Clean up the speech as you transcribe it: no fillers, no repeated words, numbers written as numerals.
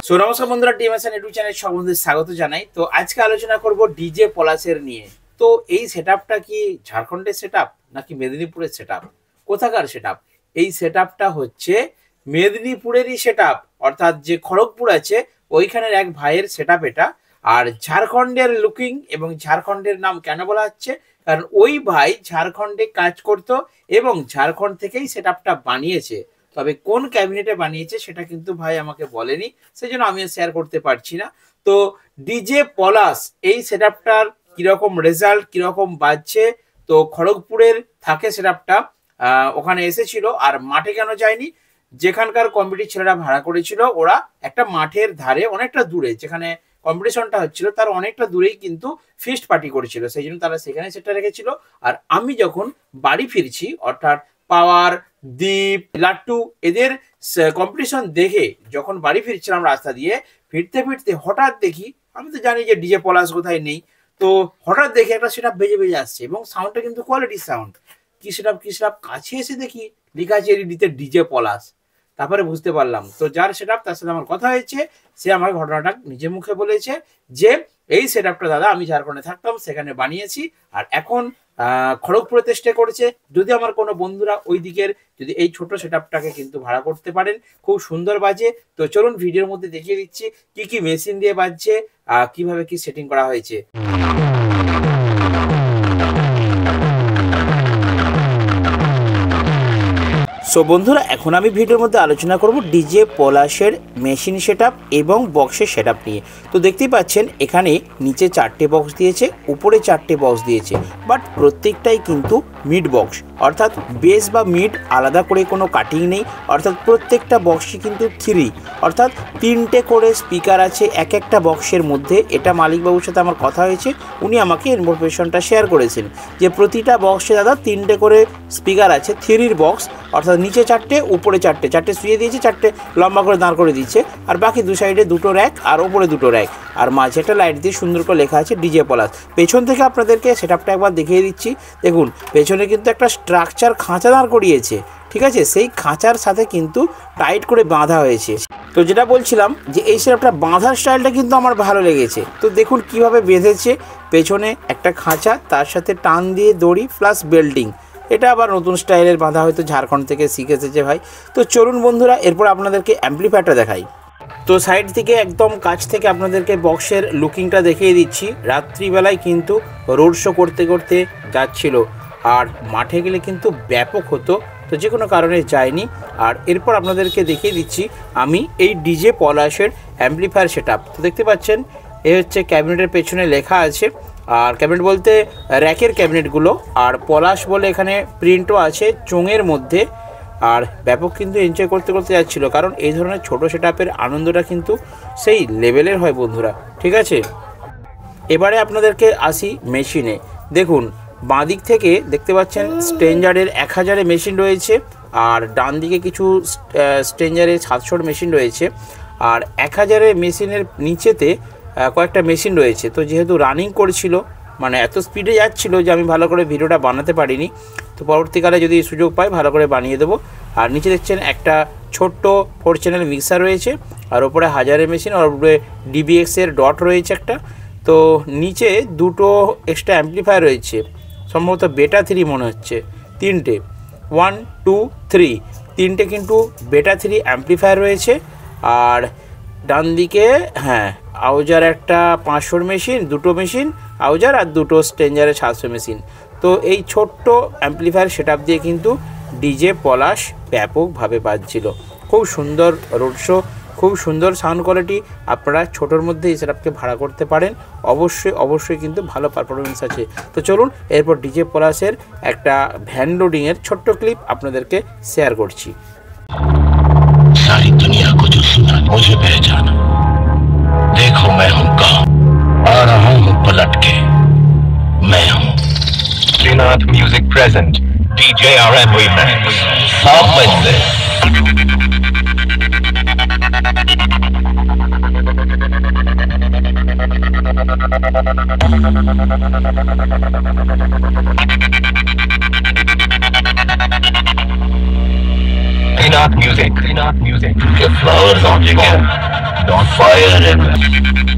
So নমস্কার বন্ধুরা, টিএমএসএন YouTube channel সকলকে স্বাগত জানাই। তো আজকে আলোচনা করব ডিজে পলাশের নিয়ে। তো এই সেটআপটা কি ঝাড়খণ্ডের সেটআপ নাকি মেদিনীপুরের সেটআপ? কোথাকার সেটআপ? এই সেটআপটা হচ্ছে মেদিনীপুরেরই সেটআপ, অর্থাৎ যে খড়গপুর আছে ওইখানের এক ভাইয়ের সেটআপ এটা। আর ঝাড়খণ্ডের লুকিং এবং ঝাড়খণ্ডের নাম কেন বলা হচ্ছে, কারণ ওই ভাই ঝাড়খণ্ডে কাজ করতো এবং ঝাড়খণ্ড থেকেই সেটআপটা বানিয়েছে। তবে কোন ক্যাবিনেটে বানিয়েছে সেটা কিন্তু ভাই আমাকে বলেনি, সেই জন্য আমিও শেয়ার করতে পারছি না। তো ডিজে পলাশ এই সেটআপটার কিরকম রেজাল্ট, কিরকম বাজছে, তো খড়গপুরের থাকে সেটআপটা, ওখানে এসেছিল। আর মাঠে কেন যায়নি, যেখানকার কমিটির ছেলেরা ভাড়া করেছিল ওরা একটা মাঠের ধারে অনেকটা দূরে, যেখানে কম্পিটিশনটা হচ্ছিল তার অনেকটা দূরেই কিন্তু ফিস্ট পার্টি করেছিল, সেই জন্য তারা সেখানে সেটা রেখেছিল। আর আমি যখন বাড়ি ফিরছি, অর্থাৎ পাওয়ার, দীপ, লাট্টু এদের কম্পিটিশন দেখে যখন বাড়ি ফিরছিলাম রাস্তা দিয়ে, ফিরতে ফিরতে হঠাৎ দেখি, আমি তো জানি যে ডিজে পলাশ কোথায় নেই, তো হঠাৎ দেখি একটা সেটআপ বেজে বেজে আসছে এবং সাউন্ডটা কিন্তু কোয়ালিটি সাউন্ড। কি সেটআপ কাছে এসে দেখি লেখা আছে এলইডিতে ডিজে পলাশ। তারপরে বুঝতে পারলাম, তো যার সেটআপ তার সাথে আমার কথা হয়েছে, সে আমার ঘটনাটা নিজে মুখে বলেছে যে এই সেটআপটা দাদা আমি ঝাড়খণ্ডে থাকতাম সেখানে বানিয়েছি, আর এখন খড়গপুরেতে স্টে করেছে। যদি আমার কোনো বন্ধুরা ওই দিকের যদি এই ছোট সেটআপটাকে কিন্তু ভাড়া করতে পারেন, খুব সুন্দর বাজে। তো চলুন ভিডিওর মধ্যে দেখিয়ে দিচ্ছি কি কি মেশিন দিয়ে বাজছে, কিভাবে কি সেটিং করা হয়েছে। সো বন্ধুরা, এখন আমি ভিডিওর মধ্যে আলোচনা করব ডিজে পলাশের মেশিন সেটআপ এবং বক্সের সেটআপ নিয়ে। তো দেখতেই পাচ্ছেন এখানে নিচে 4টে বক্স দিয়েছে, উপরে 4টে বক্স দিয়েছে, বাট প্রত্যেকটাই কিন্তু মিড বক্স, অর্থাৎ বেস বা মিড আলাদা করে কোনো কাটিং নেই। অর্থাৎ প্রত্যেকটা বক্সই কিন্তু 3, অর্থাৎ 3টে করে স্পিকার আছে এক একটা বক্সের মধ্যে। এটা মালিকবাবুর সাথে আমার কথা হয়েছে, উনি আমাকে ইনফরমেশনটা শেয়ার করেছেন যে প্রতিটা বক্সে দাদা 3টে করে স্পিকার আছে, 3 বক্স, অর্থাৎ নিচে 4টে উপরে 4টে শুয়ে দিয়েছে, 4টে লম্বা করে দাঁড় করে দিচ্ছে, আর বাকি দু সাইডে 2টো র্যাক আর ওপরে 2টো র্যাক, আর মাঝে একটা লাইট দিয়ে সুন্দর করে লেখা আছে ডিজে পলাশ। পেছন থেকে আপনাদেরকে সেটআপটা একবার দেখিয়ে দিচ্ছি। দেখুন পেছনে কিন্তু একটা স্ট্রাকচার খাঁচা দাঁড় করিয়েছে, ঠিক আছে, সেই খাঁচার সাথে কিন্তু টাইট করে বাঁধা হয়েছে। তো যেটা বলছিলাম যে এই সেটআপটা বাঁধার স্টাইলটা কিন্তু আমার ভালো লেগেছে। তো দেখুন কিভাবে বেঁধেছে, পেছনে একটা খাঁচা, তার সাথে টান দিয়ে দড়ি প্লাস বেল্টিং। এটা আবার নতুন স্টাইলের বাঁধা, হয়তো ঝাড়খণ্ড থেকে শিখে এসেছে ভাই। তো চলুন বন্ধুরা, এরপর আপনাদেরকে অ্যাম্পলিফায়ারটা দেখাই। তো সাইড থেকে একদম কাছ থেকে আপনাদেরকে বক্সের লুকিংটা দেখিয়ে দিচ্ছি। রাত্রিবেলায় কিন্তু রোড শো করতে করতে যাচ্ছিল, আর মাঠে গেলে কিন্তু ব্যাপক হতো, তো যে কোনো কারণে যায়নি। আর এরপর আপনাদেরকে দেখিয়ে দিচ্ছি আমি এই ডিজে পলাশের অ্যাম্পলিফায়ার সেটআপ। তো দেখতে পাচ্ছেন এ হচ্ছে ক্যাবিনেটের পেছনে লেখা আছে, আর ক্যাবিনেট বলতে র্যাকের ক্যাবিনেটগুলো, আর পলাশ বলে এখানে প্রিন্টও আছে চোঙের মধ্যে। আর ব্যাপক কিন্তু এনজয় করতে করতে যাচ্ছিলো, কারণ এই ধরনের ছোটো সেটআপের আনন্দটা কিন্তু সেই লেভেলের হয় বন্ধুরা, ঠিক আছে। এবারে আপনাদেরকে আসি মেশিনে। দেখুন বাঁদিক থেকে দেখতে পাচ্ছেন স্ট্রেঞ্জারের 1000 মেশিন রয়েছে, আর ডান দিকে কিছু স্ট্রেঞ্জারের 700 মেশিন রয়েছে, আর 1000 মেশিনের নিচেতে কয়েকটা মেশিন রয়েছে। তো যেহেতু রানিং করছিল, মানে এত স্পিডে যাচ্ছিল যে আমি ভালো করে ভিডিওটা বানাতে পারিনি, তো পরবর্তীকালে যদি সুযোগ পাই ভালো করে বানিয়ে দেবো। আর নিচে দেখছেন একটা ছোট্ট 4 চ্যানেল মিক্সার রয়েছে, আর ওপরে 1000 মেশিন, আর উপরে ডিবিএক্সের ডট রয়েছে একটা। তো নিচে 2টো এক্সট্রা অ্যাম্পলিফায়ার রয়েছে, সম্ভবত বেটা 3 মনে হচ্ছে, 3টে 1 2 3 3টে কিন্তু বেটা 3 অ্যাম্পলিফায়ার রয়েছে। আর ডান দিকে আউজার একটা 500 মেশিন, 2টো মেশিন আউজার, আর 2টো স্ট্রেঞ্জারের 700 মেশিন। তো এই ছোট্ট অ্যাম্পলিফায়ার সেটআপ দিয়ে কিন্তু ডিজে পলাশ ব্যাপকভাবে বাজছিল। খুব সুন্দর রোড শো, খুব সুন্দর সাউন্ড কোয়ালিটি। আপনারা ছোটোর মধ্যে এই সেটআপকে ভাড়া করতে পারেন, অবশ্যই কিন্তু ভালো পারফরমেন্স আছে। তো চলুন এরপর ডিজে পলাশের একটা ভ্যান লোডিংয়ের ছোট্ট ক্লিপ আপনাদেরকে শেয়ার করছি। सारी दुनिया को जो सुना मुझे पहचाना, देखो मैं हूं कहां, आ रहा हूं पलट के, मैं हूं Shrinath music present DJRM Remix। आप में से Srinath Music, your flowers on your Don't fire him.